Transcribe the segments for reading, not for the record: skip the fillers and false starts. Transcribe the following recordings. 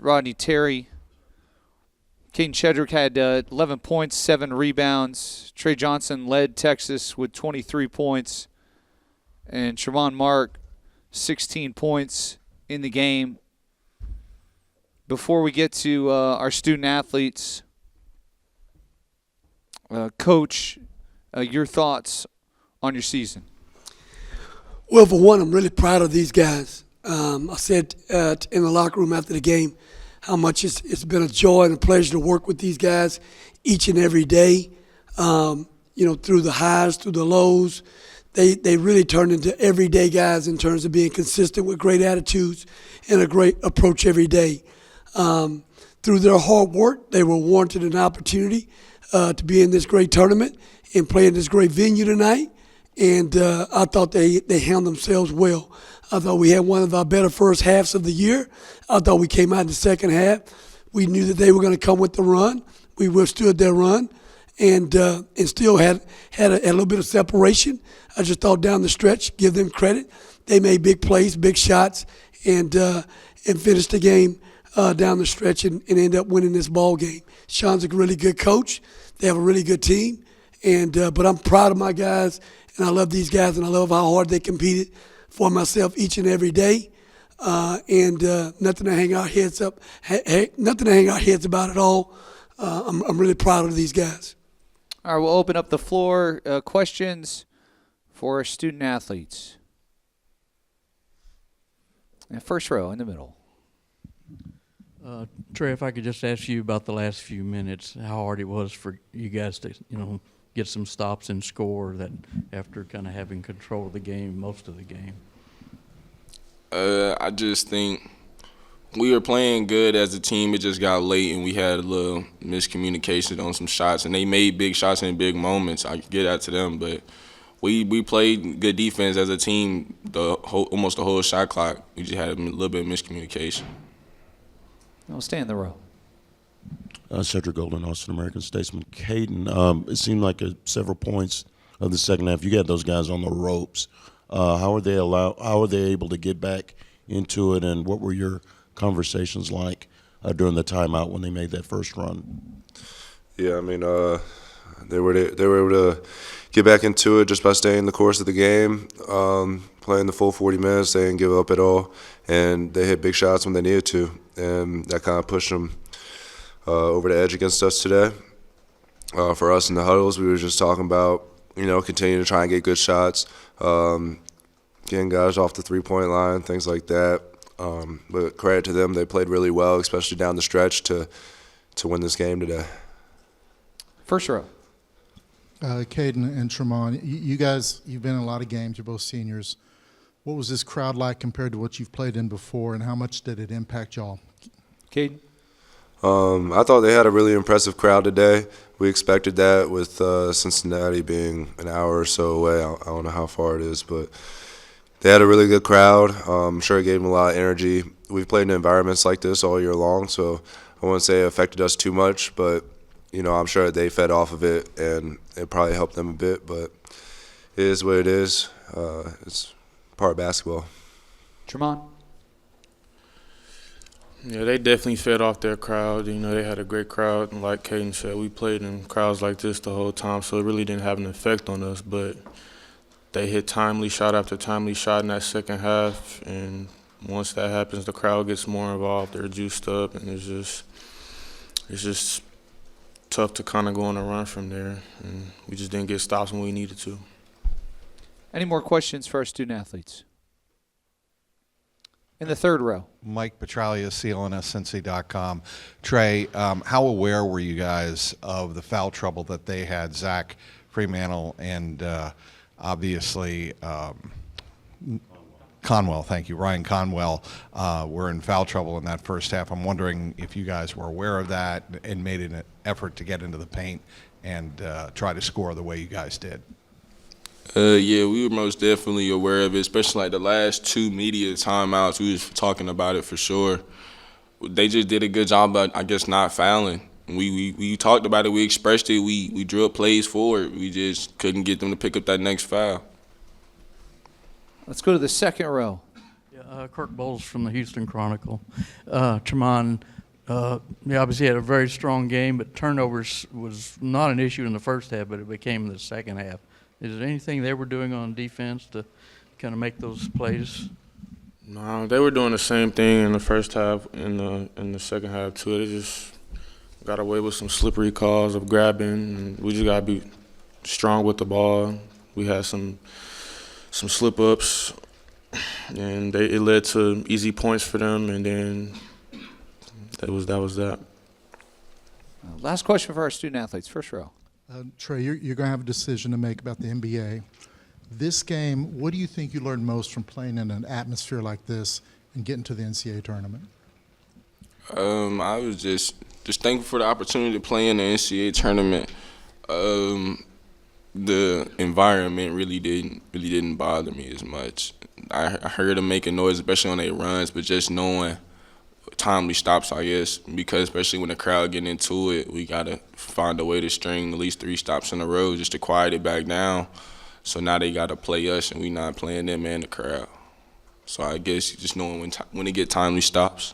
Rodney Terry. Caden Shedrick had 11 points, 7 rebounds. Trey Johnson led Texas with 23 points. And Trevon Mark, 16 points in the game. Before we get to our student athletes, Coach, your thoughts on your season? Well, for one, I'm really proud of these guys. I said in the locker room after the game how much it's been a joy and a pleasure to work with these guys each and every day. Through the highs, through the lows, they really turned into everyday guys in terms of being consistent with great attitudes and a great approach every day. Through their hard work, they were warranted an opportunity to be in this great tournament and play in this great venue tonight. And I thought they handled themselves well. I thought we had one of our better first halves of the year. I thought we came out in the second half. We knew that they were going to come with the run. We withstood their run and still had a little bit of separation. I just thought down the stretch, give them credit. They made big plays, big shots, and finished the game down the stretch and ended up winning this ball game. Sean's a really good coach. They have a really good team. But I'm proud of my guys, and I love these guys, and I love how hard they competed for myself each and every day. Nothing to hang our heads up. Nothing to hang our heads about at all. I'm really proud of these guys. All right, we'll open up the floor. Questions for our student athletes. And first row in the middle. Trey, if I could just ask you about the last few minutes, how hard it was for you guys to, get some stops and score that after kind of having control of the game most of the game. I just think we were playing good as a team. It just got late and we had a little miscommunication on some shots, and they made big shots in big moments. I get that to them, but we played good defense as a team almost the whole shot clock. We just had a little bit of miscommunication. I'll stay in the row. Cedric Golden, Austin American Statesman. Caden, it seemed like several points of the second half, you got those guys on the ropes. How are they able to get back into it, and what were your conversations like during the timeout when they made that first run? Yeah, they were able to get back into it just by staying the course of the game, playing the full 40 minutes. They didn't give up at all, and they hit big shots when they needed to, and that kind of pushed them over the edge against us today. For us in the huddles, we were just talking about, continuing to try and get good shots, getting guys off the three-point line, things like that. But credit to them, they played really well, especially down the stretch to win this game today. First row. Caden and Tremont, you guys, you've been in a lot of games. You're both seniors. What was this crowd like compared to what you've played in before, and how much did it impact y'all? Caden? I thought they had a really impressive crowd today. We expected that with Cincinnati being an hour or so away. I don't know how far it is, but they had a really good crowd. I'm sure it gave them a lot of energy. We've played in environments like this all year long, so I wouldn't say it affected us too much, but I'm sure they fed off of it, and it probably helped them a bit, but it is what it is. It's part of basketball. Tremont? Yeah, they definitely fed off their crowd. They had a great crowd, and like Caden said, we played in crowds like this the whole time, so it really didn't have an effect on us, but they hit timely shot after timely shot in that second half, and once that happens, the crowd gets more involved. They're juiced up, and it's just tough to kind of go on a run from there, and we just didn't get stops when we needed to. Any more questions for our student athletes? In the third row. Mike Petralia, CLNSCincy.com. Trey, how aware were you guys of the foul trouble that they had? Zach Fremantle and obviously Conwell, thank you, Ryan Conwell, were in foul trouble in that first half. I'm wondering if you guys were aware of that and made an effort to get into the paint and try to score the way you guys did. Yeah, we were most definitely aware of it, especially like the last two media timeouts. We was talking about it for sure. They just did a good job of, I guess, not fouling. We talked about it. We expressed it. We drew up plays forward. We just couldn't get them to pick up that next foul. Let's go to the second row. Yeah, Kirk Bowles from the Houston Chronicle. Tremont, You obviously had a very strong game, but turnovers was not an issue in the first half, but it became in the second half. Is there anything they were doing on defense to kind of make those plays? No, they were doing the same thing in the first half, in the second half too. They just got away with some slippery calls of grabbing, and we just gotta be strong with the ball. We had some slip ups, and it led to easy points for them, and then that was that. Last question for our student athletes, first row. Trey, you're going to have a decision to make about the NBA. This game, what do you think you learned most from playing in an atmosphere like this and getting to the NCAA tournament? I was just thankful for the opportunity to play in the NCAA tournament. The environment really didn't bother me as much. I heard them making noise, especially on their runs, but just knowing timely stops, I guess, because especially when the crowd getting into it, we gotta find a way to string at least 3 stops in a row just to quiet it back down. So now they gotta play us, and we not playing them and the crowd. So I guess just knowing when to get timely stops.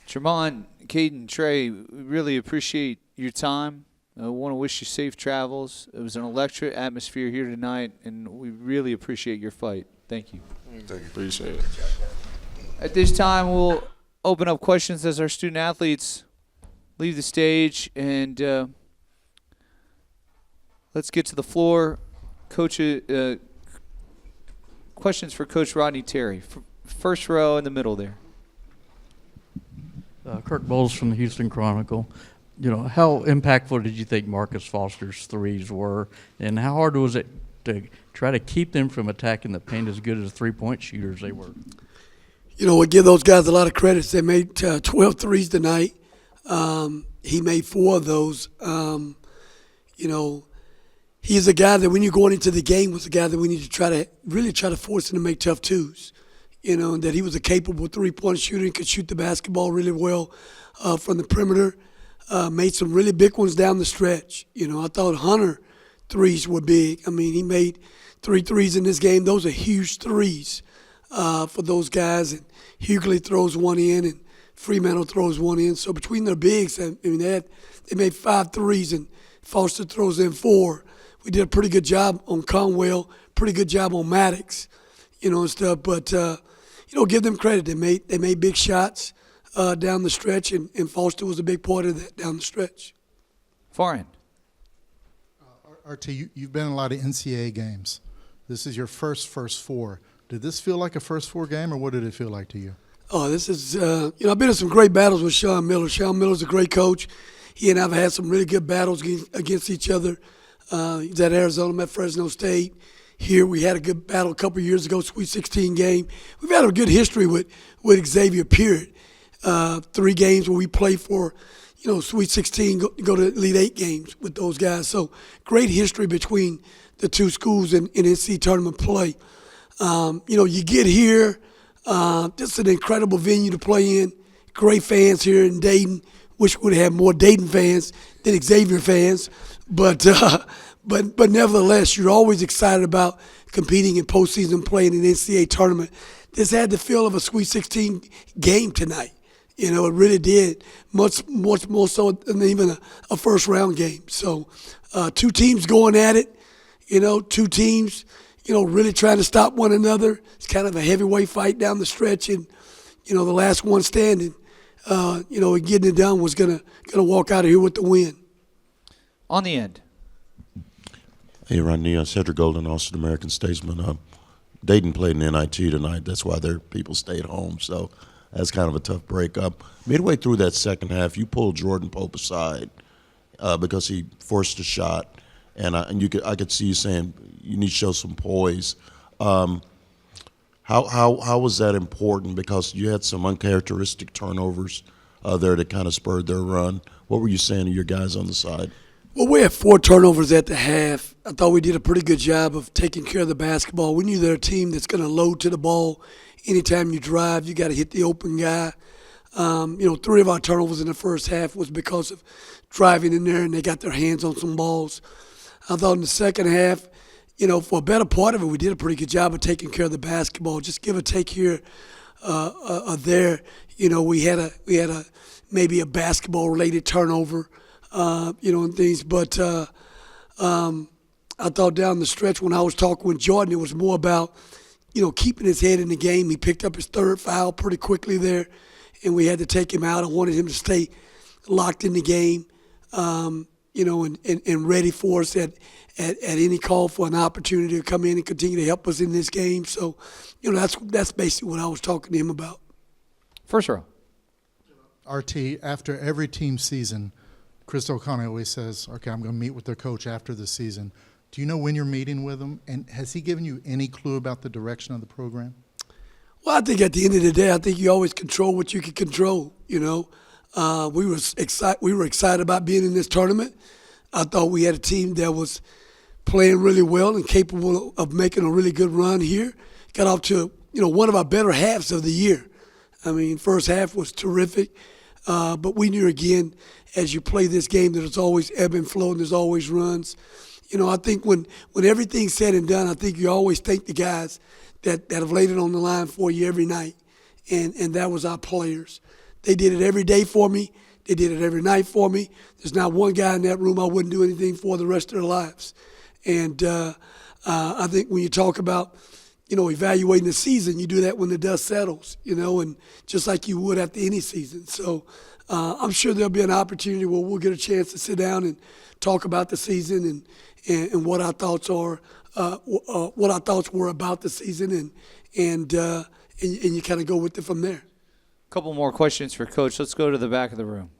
Tremont, Caden, Trey, we really appreciate your time. I want to wish you safe travels. It was an electric atmosphere here tonight, and we really appreciate your fight. Thank you. Thank you. Appreciate it. At this time, we'll open up questions as our student athletes leave the stage, and let's get to the floor. Coach, questions for Coach Rodney Terry. First row in the middle there. Kirk Bowles from the Houston Chronicle. You know, how impactful did you think Marcus Foster's threes were, and how hard was it to try to keep them from attacking the paint as good as 3-point shooters they were? You know, we give those guys a lot of credit. They made 12 threes tonight. He made 4 of those. You know, he's a guy that when you're going into the game was a guy that we need to really try to force him to make tough twos. You know, and that he was a capable 3-point shooter and could shoot the basketball really well from the perimeter. Made some really big ones down the stretch. You know, I thought Hunter threes were big. I mean, he made 3 threes in this game. Those are huge threes for those guys. And Hughley throws one in, and Fremantle throws one in. So between their bigs, I mean, they made 5 threes, and Foster throws in 4. We did a pretty good job on Conwell, pretty good job on Maddox, you know, and stuff. But you know, give them credit. They made big shots down the stretch, and Foster was a big part of that down the stretch. Far end. RT, you've been in a lot of NCAA games. This is your first 4. Did this feel like a first 4 game, or what did it feel like to you? Oh, this is, you know, I've been in some great battles with Sean Miller. Sean Miller's a great coach. He and I have had some really good battles against each other. He's at Arizona, I'm at Fresno State. Here we had a good battle a couple of years ago, Sweet 16 game. We've had a good history with Xavier Peart. 3 games where we play for, you know, Sweet 16, go to Elite 8 games with those guys. So great history between the 2 schools in NCAA tournament play. You know, you get here, this is an incredible venue to play in. Great fans here in Dayton. Wish we would have more Dayton fans than Xavier fans. But nevertheless, you're always excited about competing in postseason play in an NCAA tournament. This had the feel of a Sweet 16 game tonight. You know, it really did, much more so than even a first-round game. So 2 teams going at it, you know, 2 teams, you know, really trying to stop one another. It's kind of a heavyweight fight down the stretch, and, you know, the last one standing, you know, getting it done was gonna walk out of here with the win. On the end. Hey, Rodney, Cedric Golden, Austin American Statesman. Dayton played in NIT tonight. That's why their people stayed home. So that's kind of a tough break up. Midway through that second half, you pulled Jordan Pope aside because he forced a shot, and I could see you saying you need to show some poise. How was that important? Because you had some uncharacteristic turnovers there that kind of spurred their run. What were you saying to your guys on the side? Well, we had 4 turnovers at the half. I thought we did a pretty good job of taking care of the basketball. We knew they're a team that's going to load to the ball. Anytime you drive, you got to hit the open guy. You know, 3 of our turnovers in the first half was because of driving in there and they got their hands on some balls. I thought in the second half, you know, for a better part of it, we did a pretty good job of taking care of the basketball. Just give or take here, there. We had a maybe a basketball related turnover, and things. But I thought down the stretch when I was talking with Jordan, it was more about keeping his head in the game. He picked up his third foul pretty quickly there, and we had to take him out. I wanted him to stay locked in the game, and ready for us at any call for an opportunity to come in and continue to help us in this game. So, that's basically what I was talking to him about. First row. RT, after every team season, Chris O'Connor always says, okay, I'm going to meet with their coach after the season. Do you know when you're meeting with him? And has he given you any clue about the direction of the program? Well, I think at the end of the day, I think you always control what you can control, We were excited about being in this tournament. I thought we had a team that was playing really well and capable of making a really good run here. Got off to, one of our better halves of the year. I mean, first half was terrific. But we knew, again, as you play this game, that there's always ebb and flow and there's always runs. I think when everything's said and done, I think you always thank the guys that have laid it on the line for you every night. And that was our players. They did it every day for me. They did it every night for me. There's not one guy in that room I wouldn't do anything for the rest of their lives. And I think when you talk about, evaluating the season, you do that when the dust settles, and just like you would after any season. So I'm sure there'll be an opportunity where we'll get a chance to sit down and talk about the season and what our thoughts are, what our thoughts were about the season, and you kind of go with it from there. A couple more questions for Coach. Let's go to the back of the room.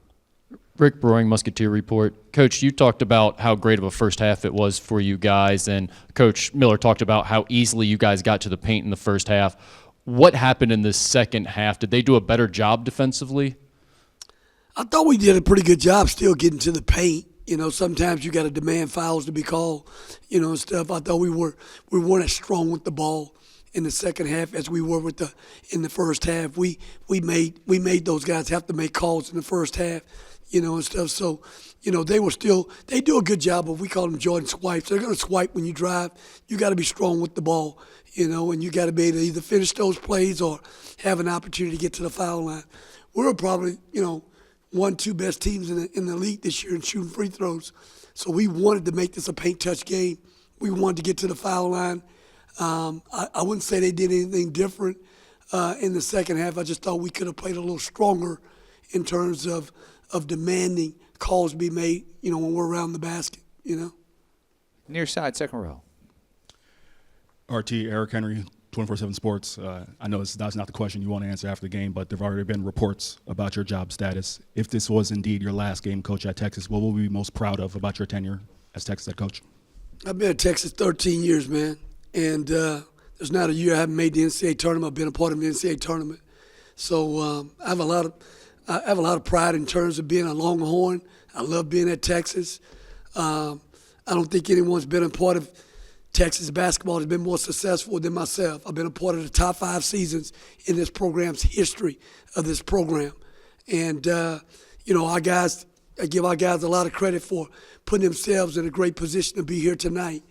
Rick Brewing, Musketeer Report. Coach, you talked about how great of a first half it was for you guys, and Coach Miller talked about how easily you guys got to the paint in the first half. What happened in the second half? Did they do a better job defensively? I thought we did a pretty good job still getting to the paint. Sometimes you got to demand fouls to be called, and stuff. I thought we weren't as strong with the ball in the second half as we were in the first half. We made those guys have to make calls in the first half, and stuff. So, they do a good job of, we call them Jordan swipes. They're going to swipe when you drive. You got to be strong with the ball, and you got to be able to either finish those plays or have an opportunity to get to the foul line. We're probably, 1-2 best teams in the league this year in shooting free throws. So we wanted to make this a paint touch game. We wanted to get to the foul line. I wouldn't say they did anything different in the second half. I just thought we could have played a little stronger in terms of demanding calls be made, when we're around the basket, Near side, second row. RT, Eric Henry, 24/7 Sports. I know that's not the question you want to answer after the game, but there have already been reports about your job status. If this was indeed your last game coach at Texas, what will we be most proud of about your tenure as Texas head coach? I've been at Texas 13 years, man, and there's not a year I haven't made the NCAA tournament. I've been a part of the NCAA tournament, so I have a lot of pride in terms of being a Longhorn. I love being at Texas. I don't think anyone's been a part of Texas basketball has been more successful than myself. I've been a part of the top 5 seasons in this program's history of this program. And, our guys, I give our guys a lot of credit for putting themselves in a great position to be here tonight.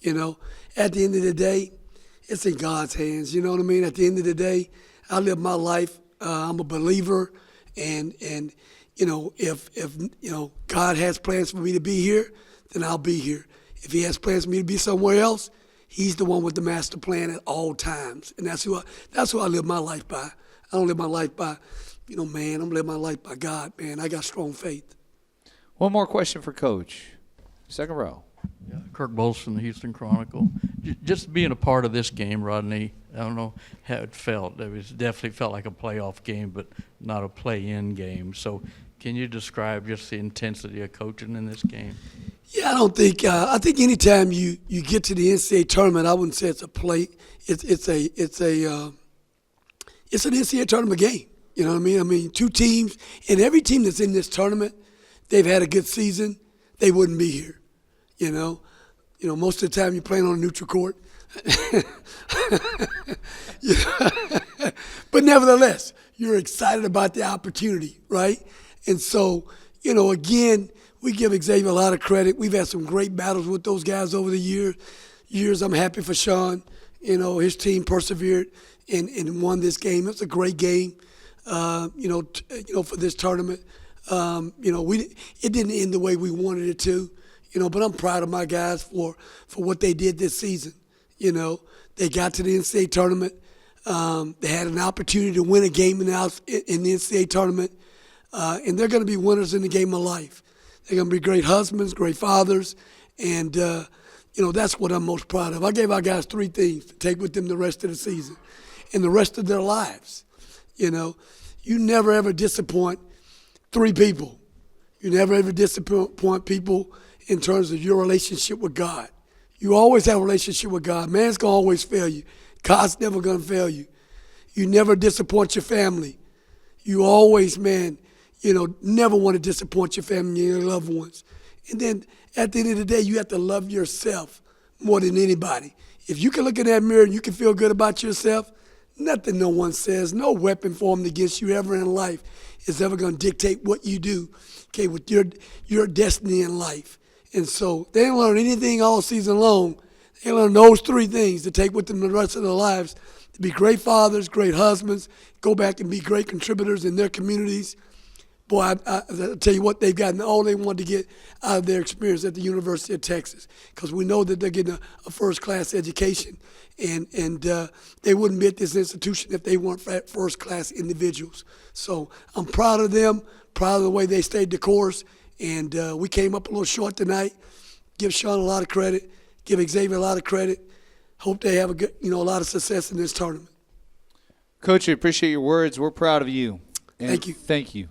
At the end of the day, it's in God's hands. You know what I mean? At the end of the day, I live my life. I'm a believer. And if God has plans for me to be here, then I'll be here. If he has plans for me to be somewhere else, he's the one with the master plan at all times. And that's who I live my life by. I don't live my life by, man. I'm living my life by God, man. I got strong faith. One more question for Coach. Second row. Yeah, Kirk Bowles from the Houston Chronicle. Just being a part of this game, Rodney, I don't know how it felt. It definitely felt like a playoff game, but not a play-in game. So can you describe just the intensity of coaching in this game? Yeah, I don't think. I think anytime you get to the NCAA tournament, I wouldn't say it's a play. It's an NCAA tournament game. You know what I mean? I mean, 2 teams, and every team that's in this tournament, they've had a good season. They wouldn't be here. Most of the time you're playing on a neutral court. But nevertheless, you're excited about the opportunity, right? And so, again, we give Xavier a lot of credit. We've had some great battles with those guys over the years. I'm happy for Sean. His team persevered and won this game. It was a great game, for this tournament. It didn't end the way we wanted it to, but I'm proud of my guys for what they did this season. They got to the NCAA tournament. They had an opportunity to win a game in the NCAA tournament, and they're going to be winners in the game of life. They're going to be great husbands, great fathers, and that's what I'm most proud of. I gave our guys 3 things to take with them the rest of the season and the rest of their lives. You never ever disappoint 3 people. You never ever disappoint people in terms of your relationship with God. You always have a relationship with God. Man's going to always fail you. God's never going to fail you. You never disappoint your family. You always, never want to disappoint your family and your loved ones. And then at the end of the day, you have to love yourself more than anybody. If you can look in that mirror and you can feel good about yourself, nothing no one says, no weapon formed against you ever in life is ever going to dictate what you do, with your destiny in life. And so they didn't learn anything all season long. They learned those 3 things to take with them the rest of their lives, to be great fathers, great husbands, go back and be great contributors in their communities. Boy, I tell you what, they've gotten all they wanted to get out of their experience at the University of Texas, because we know that they're getting a first-class education, and they wouldn't be at this institution if they weren't first-class individuals. So I'm proud of them, proud of the way they stayed the course, and we came up a little short tonight. Give Sean a lot of credit, give Xavier a lot of credit. Hope they have a lot of success in this tournament. Coach, I appreciate your words. We're proud of you. Thank you. Thank you.